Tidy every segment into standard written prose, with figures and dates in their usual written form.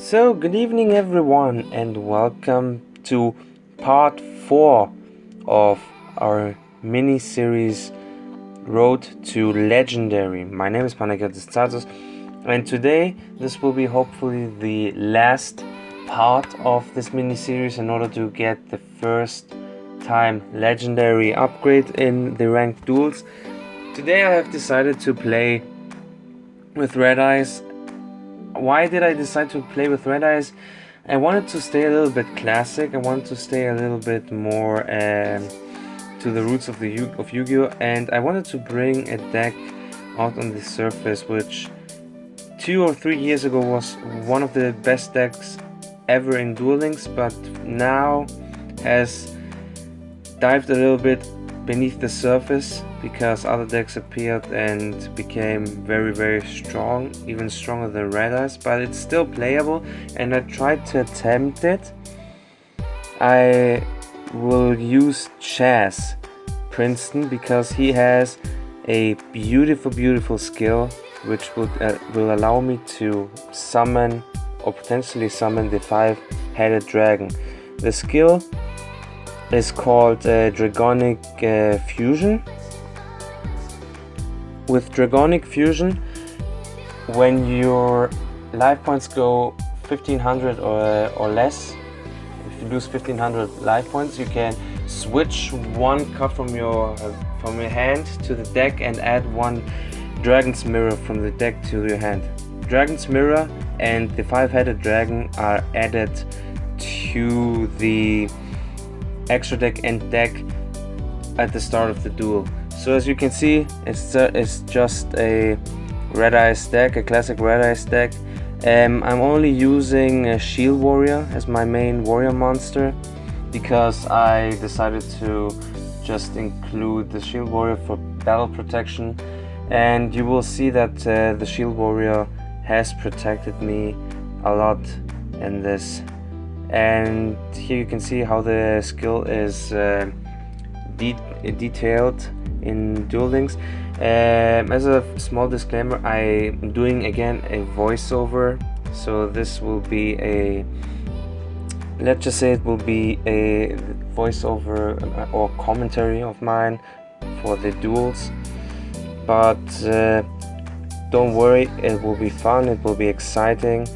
So, good evening everyone, and welcome to part 4 of our mini-series Road to Legendary. My name is Panagiotis, and today this will be hopefully the last part of this mini-series in order to get the first time Legendary upgrade in the ranked duels. Today I have decided to play with Red Eyes. Why did I decide to play with Red Eyes? I wanted to stay a little bit classic. I wanted to stay a little bit more to the roots of Yu-Gi-Oh, and I wanted to bring a deck out on the surface which 2 or 3 years ago was one of the best decks ever in Duel Links, but now has dived a little bit beneath the surface because other decks appeared and became very strong, even stronger than Red Eyes, but it's still playable and I tried to attempt it. I will use Chaz Princeton because he has a beautiful skill which will allow me to summon or potentially summon the 5-headed dragon. The skill is called Dragonic Fusion. With Dragonic Fusion, when your life points go 1500 or less, if you lose 1500 life points, you can switch one card from your hand to the deck and add one Dragon's Mirror from the deck to your hand. Dragon's Mirror and the 5-headed dragon are added to the extra deck and deck at the start of the duel. So as you can see, it's just a Red Eyes deck, a classic Red Eyes deck. I'm only using a Shield Warrior as my main warrior monster because I decided to just include the Shield Warrior for battle protection, and you will see that the Shield Warrior has protected me a lot in this. And here you can see how the skill is detailed in Duel Links. As a small disclaimer, I'm doing again a voiceover, so this will be a, let's just say it will be a voiceover or commentary of mine for the duels, but don't worry, it will be fun, it will be exciting,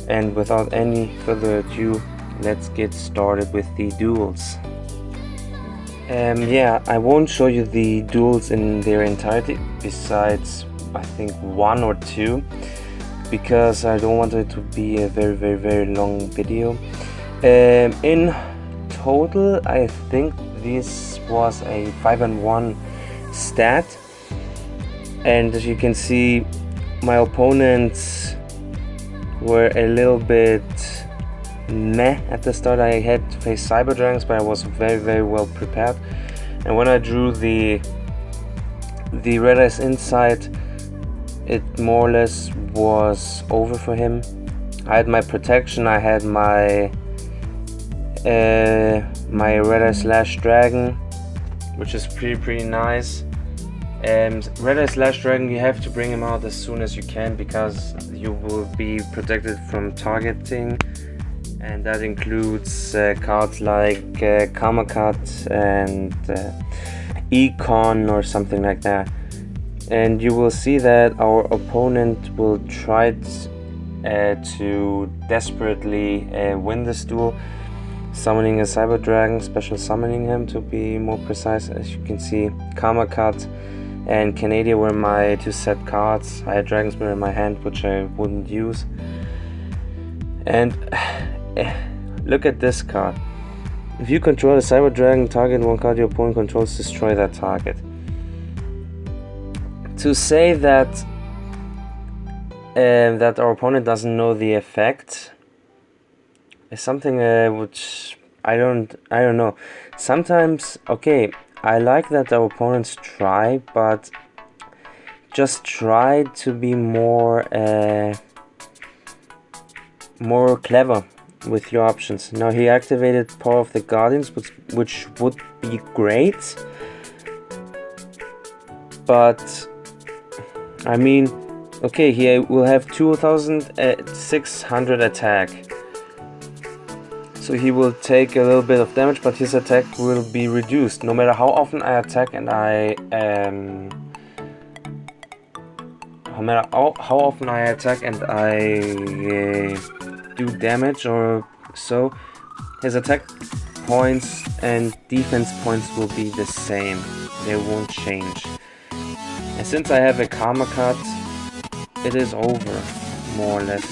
and without any further ado, let's get started with the duels. Yeah, I won't show you the duels in their entirety, besides I think 1 or 2, because I don't want it to be a very long video. In total, I think this was a 5-1 stat, and as you can see, my opponents were a little bit meh at the start. I had to face Cyber Dragons, but I was very well prepared, and when I drew the Red Eyes Insight, it more or less was over for him. I had my protection, I had my my Red Eye Slash Dragon, which is pretty nice. And Red Eye Slash Dragon, you have to bring him out as soon as you can because you will be protected from targeting, and that includes cards like Karma Cut and Econ or something like that. And you will see that our opponent will try to desperately win this duel, summoning a Cyber Dragon, special summoning him to be more precise. As you can see, Karma Cut and Canada were my 2 set cards. I had Dragon's Mirror in my hand, which I wouldn't use. And look at this card. If you control a Cyber Dragon, target one card your opponent controls, destroy that target. To say that that our opponent doesn't know the effect is something which I don't know. Sometimes, okay, I like that our opponents try, but just try to be more clever with your options. Now he activated Power of the Guardians, which would be great, but I mean, Okay, he will have 2600 attack. So he will take a little bit of damage, but his attack will be reduced no matter how often I attack and how often I attack and I do damage or so. His attack points and defense points will be the same. They won't change. And since I have a Karma Cut, it is over, more or less.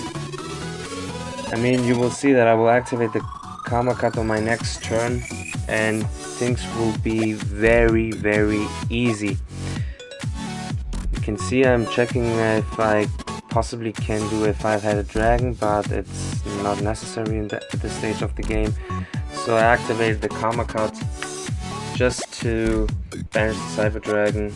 I mean, you will see that I will activate the Karma Cut on my next turn and things will be very, very easy. You can see I'm checking if I possibly can do a 5-headed dragon, but it's not necessary at this stage of the game. So I activated the Karma Cut just to banish the Cyber Dragon.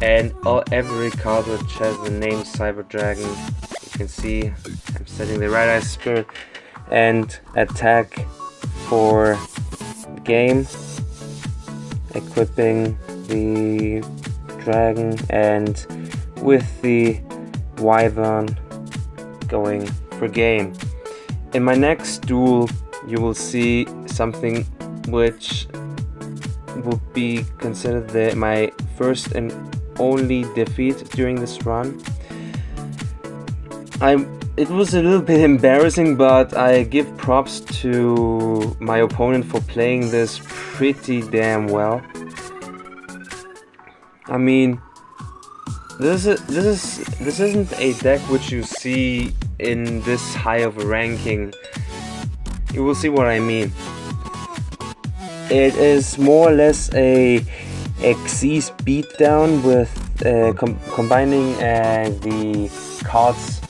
And every card which has the name Cyber Dragon, you can see I'm setting the Red Eye Spirit and attack for game, equipping the dragon and with the Wyvern going for game. In my next duel you will see something which will be considered my first and only defeat during this run. It was a little bit embarrassing, but I give props to my opponent for playing this pretty damn well. I mean, this isn't a deck which you see in this high of a ranking. You will see what I mean. It is more or less a Xyz beatdown with combining the cards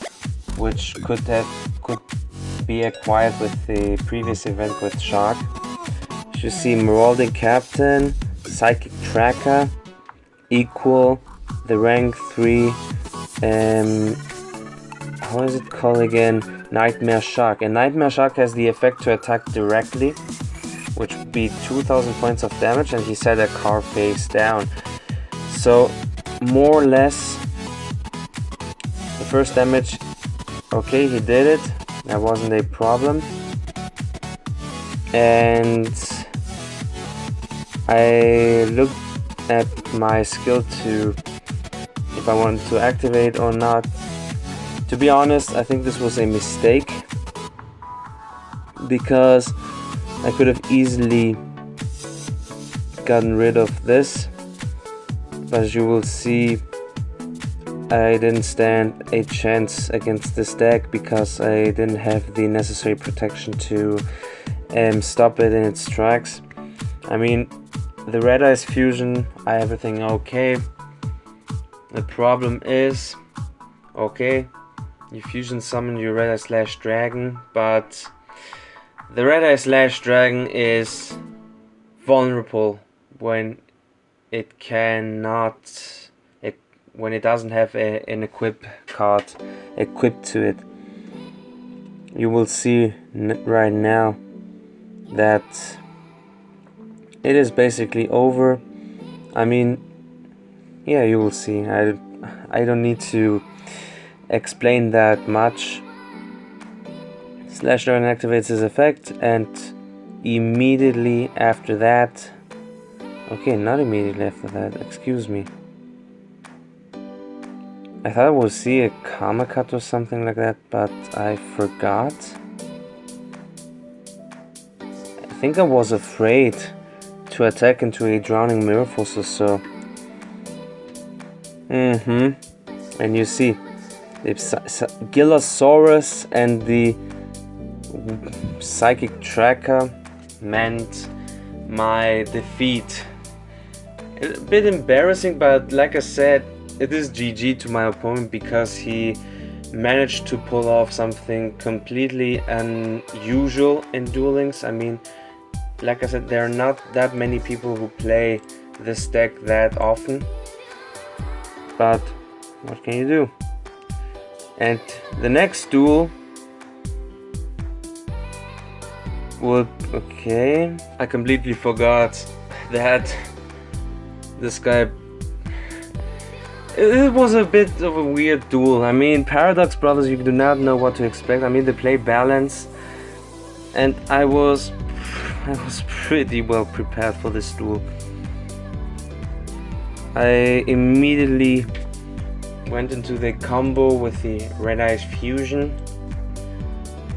which could be acquired with the previous event with Shark. You see Marauding Captain, Psychic Tracker, Equal, the rank 3, how is it called again? Nightmare Shark. And Nightmare Shark has the effect to attack directly, which would be 2000 points of damage, and he set a card face down. So more or less the first damage, okay, he did it, that wasn't a problem. And I looked at my skill to if I wanted to activate or not. To be honest, I think this was a mistake, because I could have easily gotten rid of this, but as you will see, I didn't stand a chance against this deck because I didn't have the necessary protection to stop it in its tracks. I mean, the Red Eyes fusion, everything okay. The problem is, okay, you fusion summon your Red Eye / Dragon, but the Red Eye / Dragon is vulnerable when it cannot, when it doesn't have an equip card equipped to it. You will see right now that it is basically over. I mean, yeah, you will see. I don't need to explain that much. / Dragon activates his effect, and immediately after that, okay, not immediately after that, excuse me. I thought I would see a Karma Cut or something like that, but I forgot. I think I was afraid to attack into a Drowning Mirror Force or so. And you see, the Gillosaurus and the Psychic Tracker meant my defeat. A bit embarrassing, but like I said, it is GG to my opponent because he managed to pull off something completely unusual in Duel Links. I mean, like I said, there are not that many people who play this deck that often, but what can you do? And the next duel will, okay, I completely forgot that this guy It was a bit of a weird duel. I mean, Paradox Brothers, you do not know what to expect. I mean, they play balance, and I was pretty well prepared for this duel. I immediately went into the combo with the Red Eyes Fusion,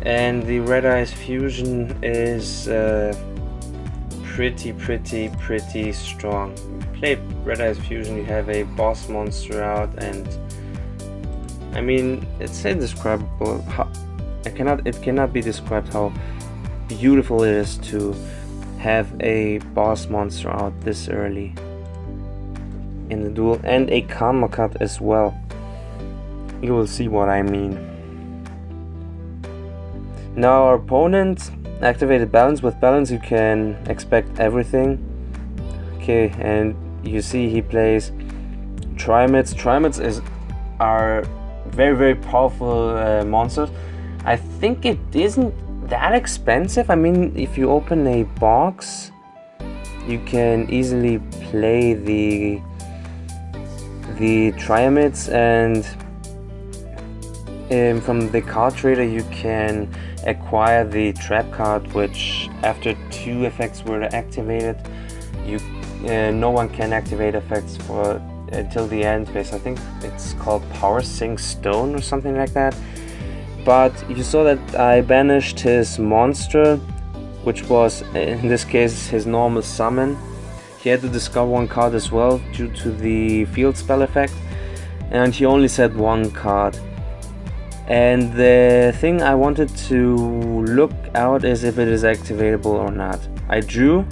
and the Red Eyes Fusion is pretty strong. Play Red Eyes Fusion, you have a boss monster out, and I mean, it's indescribable. It cannot be described how beautiful it is to have a boss monster out this early in the duel, and a karma cut as well. You will see what I mean. Now our opponent activated balance. With balance you can expect everything. Okay, and you see he plays Trimids. Trimids are very powerful monsters. I think it isn't that expensive. I mean, if you open a box, you can easily play the Trimids, and from the card trader you can acquire the trap card, which after 2 effects were activated, no one can activate effects for until the end phase. I think it's called Power Sink Stone or something like that. But you saw that I banished his monster, which was in this case his normal summon. He had to discover 1 card as well due to the field spell effect, and he only said 1 card. And the thing I wanted to look out is if it is activatable or not. I drew,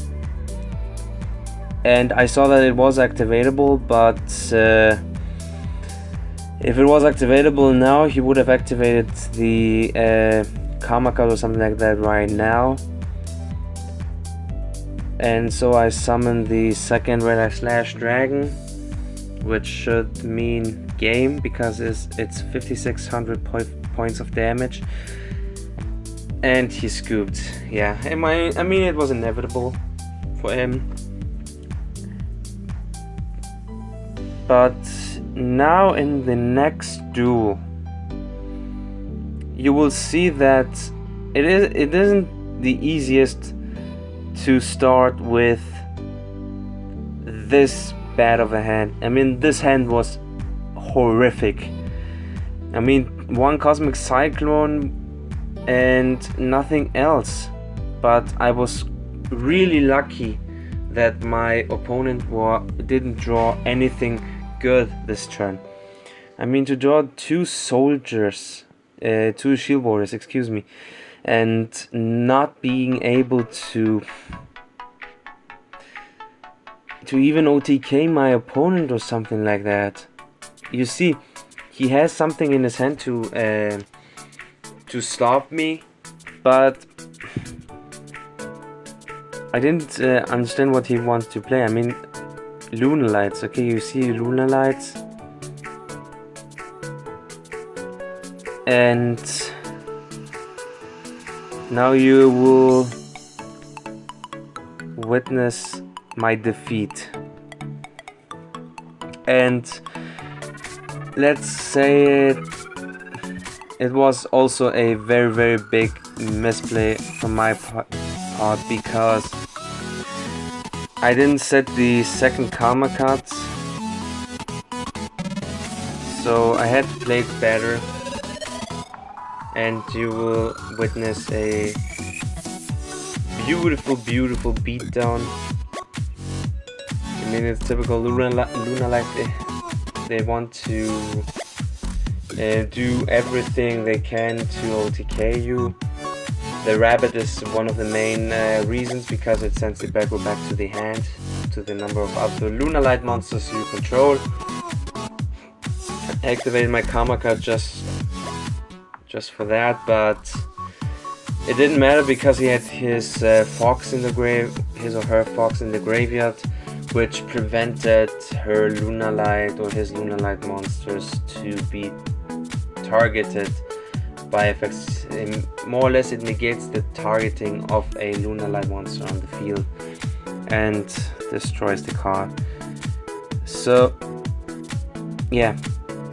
and I saw that it was activatable, but if it was activatable now, he would have activated the karma card or something like that right now. And so I summoned the second Red Eye Slash Dragon, which should mean game because it's 5600 points of damage, and he scooped. Yeah, I mean it was inevitable for him. But now in the next duel, you will see that it isn't the easiest to start with this bad of a hand. I mean, this hand was horrific. I mean, 1 Cosmic Cyclone and nothing else. But I was really lucky that my opponent didn't draw anything good this turn. I mean, to draw 2 soldiers, 2 shield warriors, excuse me, and not being able to even OTK my opponent or something like that. You see, he has something in his hand to stop me, but I didn't understand what he wants to play. I mean, Lunar Lights. Okay, you see Lunar Lights, and now you will witness my defeat. And let's say it was also a very big misplay from my part because I didn't set the second karma cards, so I had to play it better, and you will witness a beautiful beatdown. I mean, it's typical Lunar Light. They want to do everything they can to OTK you. The rabbit is one of the main reasons, because it sends the back to the hand, to the number of other Lunar Light monsters you control. I activated my karma card just for that, but it didn't matter because he had his fox in the his or her fox in the graveyard, which prevented her Lunar Light or his Lunar Light monsters to be targeted by effects. More or less, it negates the targeting of a Lunar Light monster on the field and destroys the card. So yeah,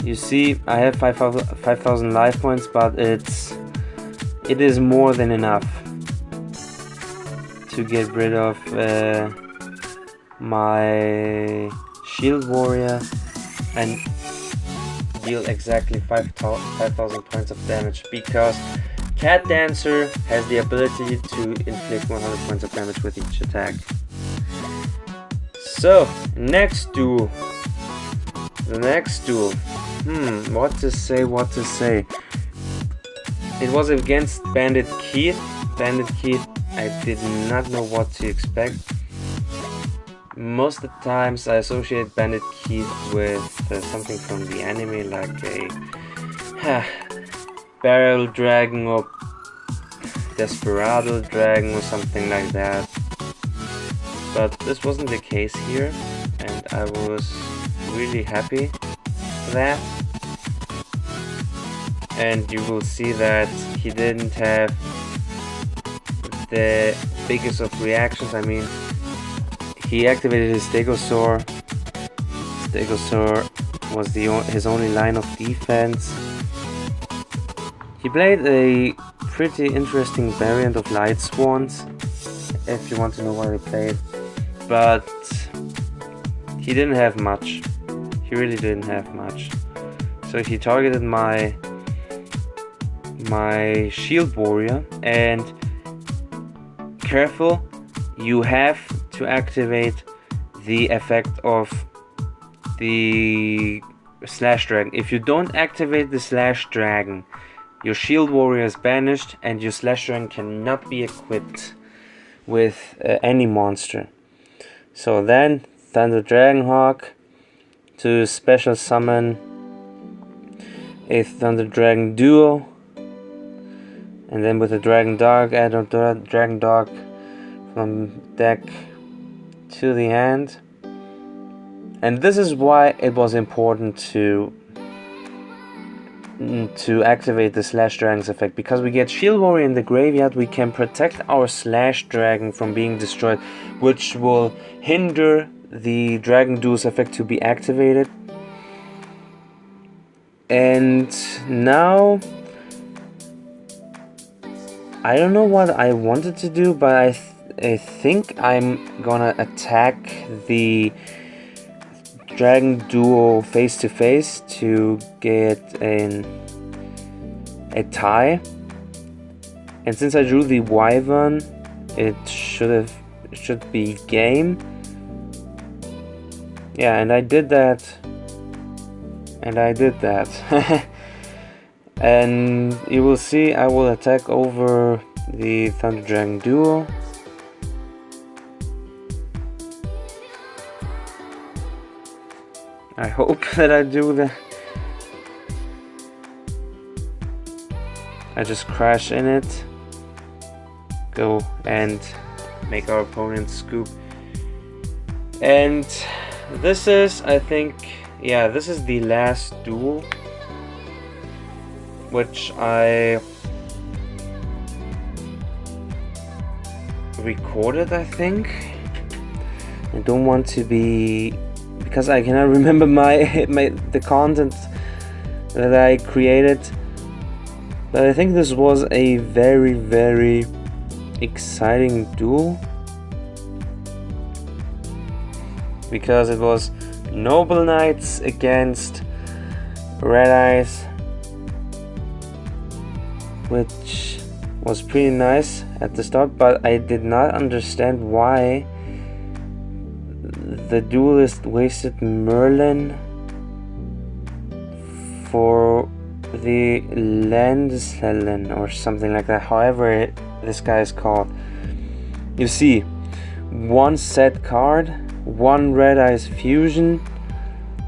you see I have 5,000 life points, but it is more than enough to get rid of my shield warrior and deal exactly 5,000 points of damage, because Cat Dancer has the ability to inflict 100 points of damage with each attack. So, next duel. The next duel. What to say. It was against Bandit Keith. Bandit Keith, I did not know what to expect. Most of the times I associate Bandit Keith with something from the anime, like a Barrel Dragon or Desperado Dragon or something like that. But this wasn't the case here, and I was really happy for that. And you will see that he didn't have the biggest of reactions. I mean, he activated his Stegosaur. Stegosaur was his only line of defense. He played a pretty interesting variant of Light Swans, if you want to know what he played. But he didn't have much. He really didn't have much. So he targeted my shield warrior, and careful, you have to activate the effect of the Slash Dragon. If you don't activate the Slash Dragon, your shield warrior is banished and your Slash Dragon cannot be equipped with any monster. So then Thunder Dragonhawk to special summon a Thunder Dragon Duel, and then with a Dragon Dog, add a Dragon Dog from deck to the end. And this is why it was important to activate the Slash Dragon's effect, because we get Shield Warrior in the graveyard, we can protect our Slash Dragon from being destroyed, which will hinder the Dragon Duel's effect to be activated. And now I don't know what I wanted to do, but I think I'm gonna attack the Dragon Duo face to face to get a tie. And since I drew the Wyvern, it should be game. Yeah, and I did that. And you will see I will attack over the Thunder Dragon Duo. I hope that I do that. I just crash in it. Go and make our opponent scoop. And this is, I think, yeah, this is the last duel, which I recorded, I think. I don't want to be, because I cannot remember the content that I created, but I think this was a very, very exciting duel, because it was Noble Knights against Red Eyes, which was pretty nice at the start, but I did not understand why the duelist wasted Merlin for the Landslellen or something like that, however this guy is called. You see, one set card, one Red Eyes fusion,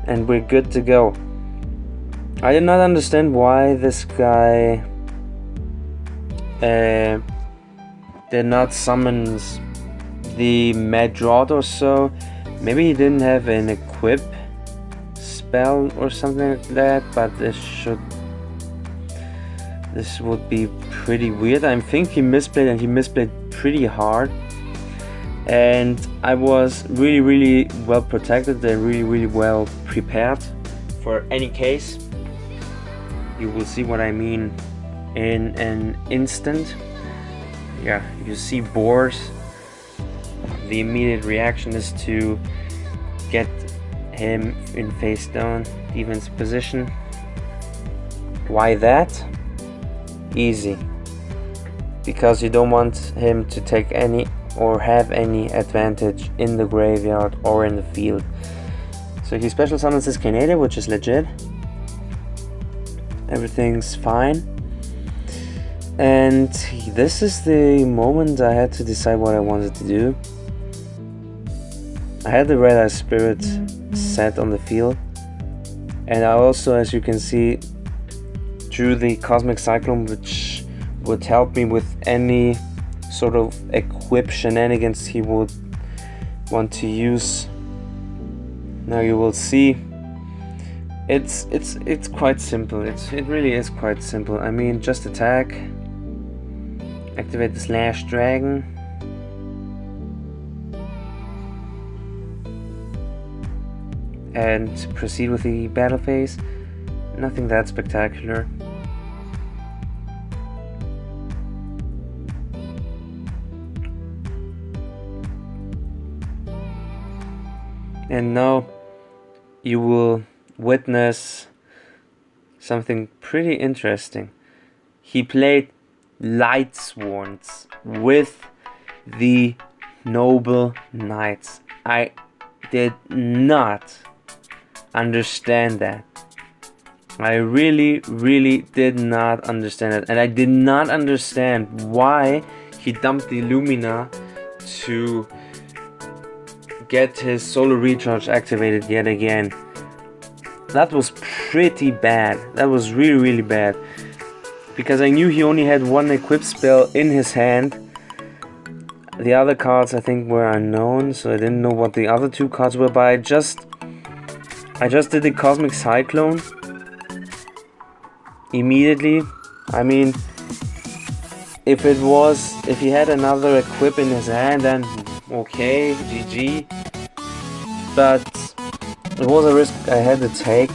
and we're good to go. I did not understand why this guy did not summon the Madrot or so. Maybe he didn't have an equip spell or something like that, but this would be pretty weird. I think he misplayed, and he misplayed pretty hard. And I was really, really well protected and really, really well prepared for any case. You will see what I mean in an instant. Yeah, you see boars. The immediate reaction is to get him in face down defense position. Why that? Easy. Because you don't want him to take any or have any advantage in the graveyard or in the field. So he special summons his Canada, which is legit. Everything's fine. And this is the moment I had to decide what I wanted to do. I had the Red Eye Spirit set on the field. And I also, as you can see, drew the Cosmic Cyclone, which would help me with any sort of equip shenanigans he would want to use. Now you will see it's quite simple. It really is quite simple. I mean, just attack, activate the Slash Dragon, and proceed with the battle phase. Nothing that spectacular. And now you will witness something pretty interesting. He played Light Swords with the Noble Knights. I did not understand that. I really did not understand it. And I did not understand why he dumped the Lumina to get his Solar Recharge activated yet again. That was pretty bad. That was really bad. Because I knew he only had one equip spell in his hand. The other cards I think were unknown, so I didn't know what the other two cards were, but I just did the Cosmic Cyclone immediately. I mean, if he had another equip in his hand, then okay, GG. But it was a risk I had to take.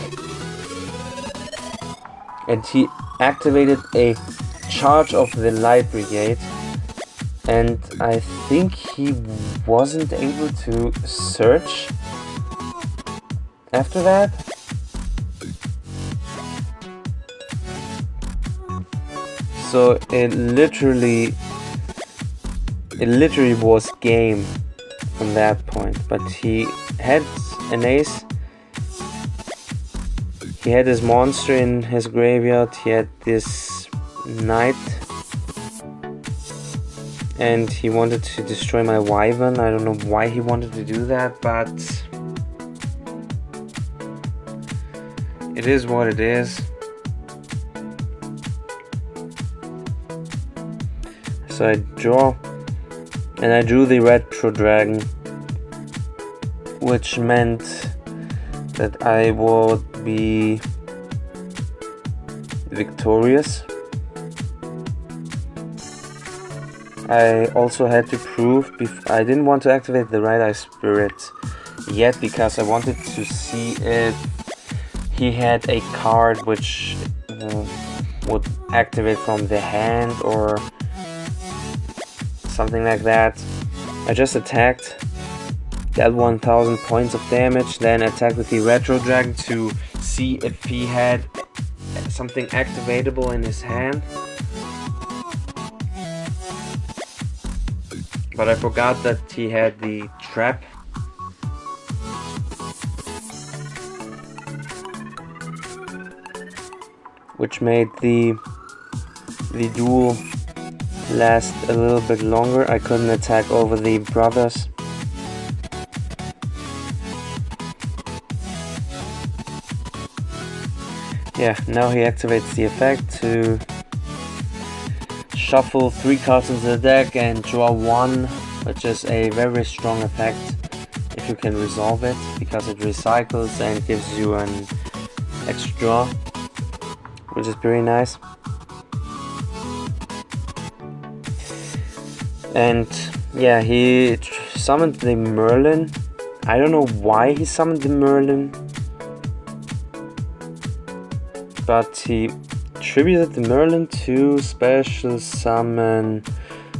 And he activated a charge of the Light Brigade. And I think he wasn't able to search after that. So it literally was game from that point. But he had an ace. He had his monster in his graveyard. He had this knight. And he wanted to destroy my Wyvern. I don't know why he wanted to do that, but it is what it is. So I draw, and I drew the Retro Dragon, which meant that I would be victorious. I also had to prove, I didn't want to activate the Red Eye Spirit yet because I wanted to see if he had a card which would activate from the hand or something like that. I just attacked, dealt 1000 points of damage, then attacked with the Retro Dragon to see if he had something activatable in his hand. But I forgot that he had the trap. Which made the duel last a little bit longer. I couldn't attack over the brothers. Yeah, now he activates the effect to shuffle 3 cards into the deck and draw 1, which is a very strong effect if you can resolve it, because it recycles and gives you an extra draw, which is pretty nice. And yeah, he summoned the Merlin. I don't know why he summoned the Merlin. but he tributed the Merlin to special summon,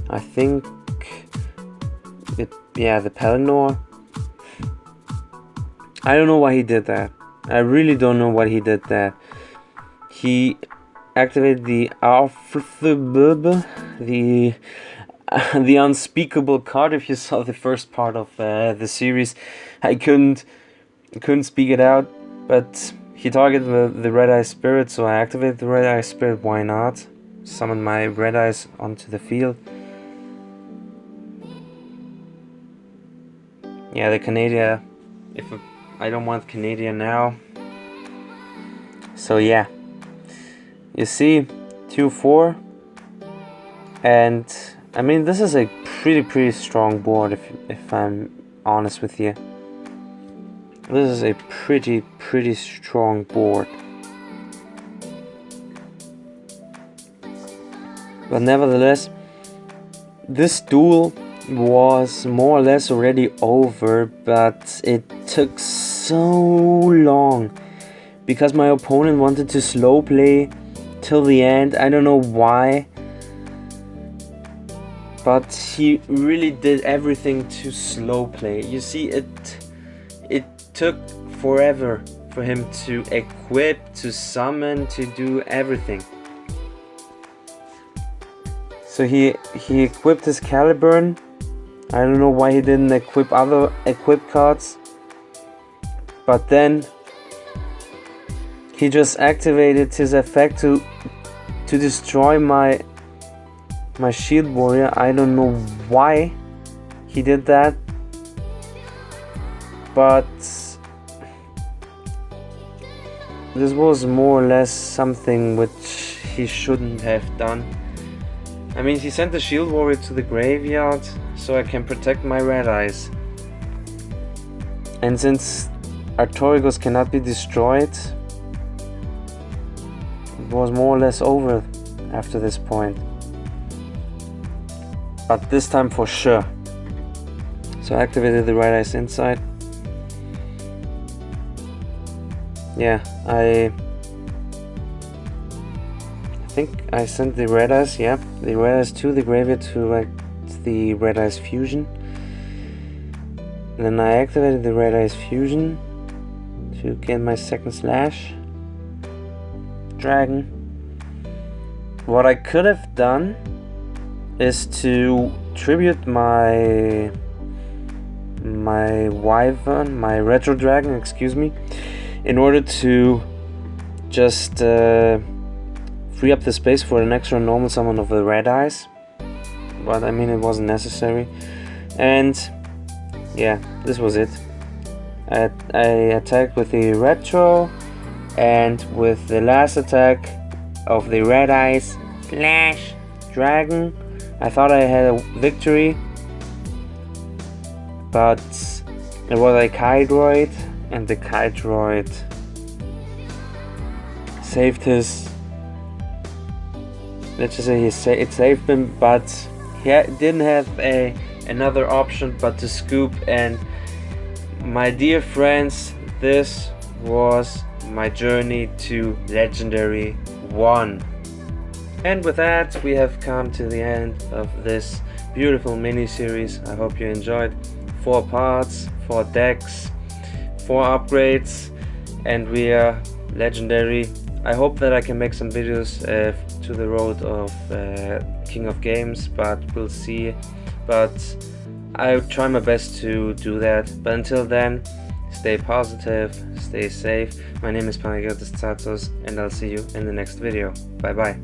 I think, the Pelennor. I don't know why he did that. I really don't know why he did that. He activated the the unspeakable card. If you saw the first part of the series, I couldn't speak it out, but he targeted the Red Eye Spirit, so I activated the Red Eye Spirit. Why not? Summon my Red Eyes onto the field. Yeah, the Canada. I don't want Canada now. So yeah, you see, 2-4, and I mean this is a pretty strong board if I'm honest with you. This is a pretty strong board. But nevertheless, this duel was more or less already over, but it took so long because my opponent wanted to slow play till the end. I don't know why, but he really did everything to slow play. You see, it took forever for him to equip, to summon, to do everything. So he equipped his Caliburn. I don't know why he didn't equip other cards, but then he just activated his effect to destroy my Shield Warrior. I don't know why he did that, but this was more or less something which he shouldn't have done. I mean, he sent the Shield Warrior to the graveyard so I can protect my Red Eyes. And since Artorigos cannot be destroyed, it was more or less over after this point. But this time for sure. So I activated the Red Eyes inside. Yeah, I think I sent the Red Eyes, the Red Eyes to the graveyard to act the Red Eyes Fusion. And then I activated the Red Eyes Fusion to get my second slash dragon. What I could have done is to tribute my Wyvern, my Retro Dragon, excuse me, in order to just free up the space for an extra normal summon of the Red Eyes, but I mean it wasn't necessary. And yeah, this was it. I attacked with the Retro, and with the last attack of the Red Eyes Flash Dragon, I thought I had a victory, but it was a Kydroid, and the Kydroid saved his, let's just say it saved him, but he didn't have another option but to scoop. And my dear friends, this was my journey to Legendary 1. And with that, we have come to the end of this beautiful mini-series. I hope you enjoyed. 4 parts, 4 decks, 4 upgrades, and we are Legendary. I hope that I can make some videos to the road of King of Games, but we'll see. But I'll try my best to do that. But until then, stay positive, stay safe. My name is Panagiotis Tsatos, and I'll see you in the next video. Bye bye.